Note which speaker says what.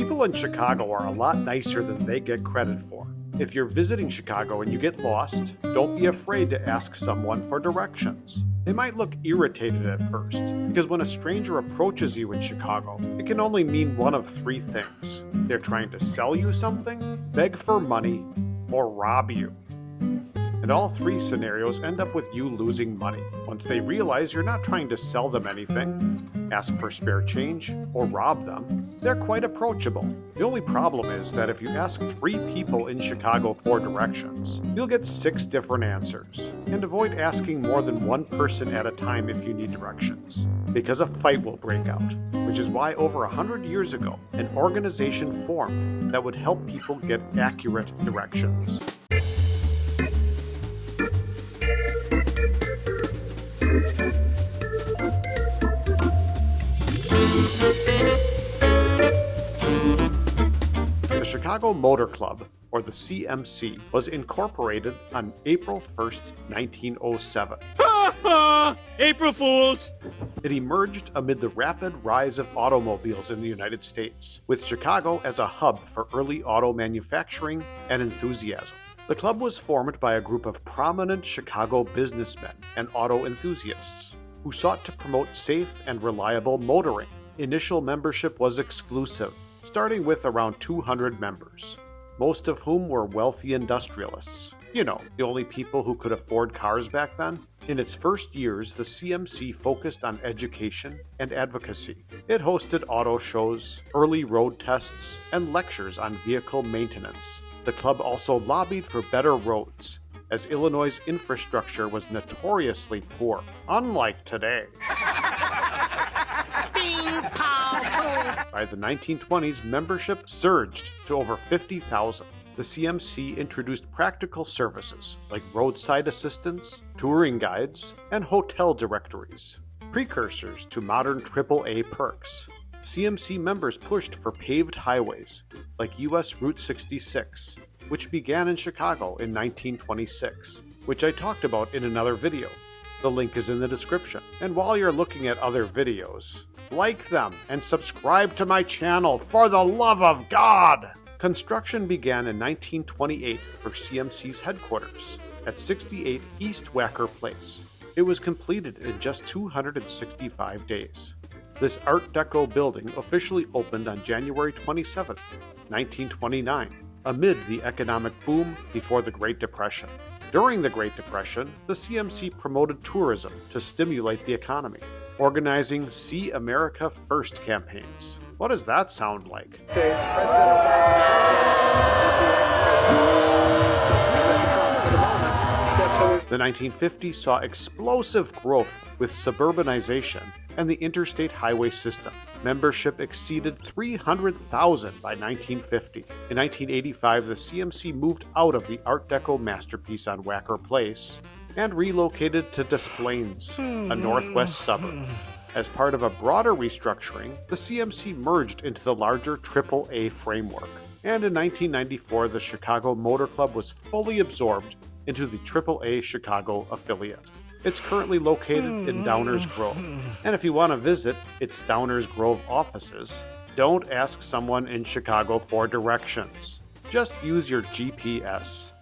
Speaker 1: People in Chicago are a lot nicer than they get credit for. If you're visiting Chicago and you get lost, don't be afraid to ask someone for directions. They might look irritated at first, because when a stranger approaches you in Chicago, it can only mean one of three things. They're trying to sell you something, beg for money, or rob you. And all three scenarios end up with you losing money. Once they realize you're not trying to sell them anything, ask for spare change, or rob them, they're quite approachable. The only problem is that if you ask 3 people in Chicago for directions, you'll get 6 different answers. And avoid asking more than one person at a time if you need directions, because a fight will break out, which is why over 100 years ago, an organization formed that would help people get accurate directions. The Chicago Motor Club, or the CMC, was incorporated on April 1st, 1907.
Speaker 2: April Fools!
Speaker 1: It emerged amid the rapid rise of automobiles in the United States, with Chicago as a hub for early auto manufacturing and enthusiasm. The club was formed by a group of prominent Chicago businessmen and auto enthusiasts who sought to promote safe and reliable motoring. Initial membership was exclusive, starting with around 200 members, most of whom were wealthy industrialists. You know, the only people who could afford cars back then. In its first years, the CMC focused on education and advocacy. It hosted auto shows, early road tests, and lectures on vehicle maintenance. The club also lobbied for better roads, as Illinois' infrastructure was notoriously poor, unlike today. By the 1920s, membership surged to over 50,000. The CMC introduced practical services like roadside assistance, touring guides, and hotel directories, precursors to modern AAA perks. CMC members pushed for paved highways like US Route 66, which began in Chicago in 1926, which I talked about in another video. The link is in the description. And while you're looking at other videos, like them and subscribe to my channel for the love of God! Construction began in 1928 for CMC's headquarters at 68 East Wacker Place. It was completed in just 265 days. This Art Deco building officially opened on January 27, 1929, amid the economic boom before the Great Depression. During the Great Depression, the CMC promoted tourism to stimulate the economy, organizing See America First campaigns. What does that sound like?
Speaker 3: States, President Obama is the ex-president. And Mr. Trump, for the moment, steps away.
Speaker 1: The 1950s saw explosive growth with suburbanization and the interstate highway system. Membership exceeded 300,000 by 1950. In 1985, the CMC moved out of the Art Deco masterpiece on Wacker Place and relocated to Des Plaines, a northwest suburb. As part of a broader restructuring, the CMC merged into the larger AAA framework. And in 1994, the Chicago Motor Club was fully absorbed into the AAA Chicago affiliate. It's currently located in Downers Grove. And if you want to visit its Downers Grove offices, don't ask someone in Chicago for directions. Just use your GPS.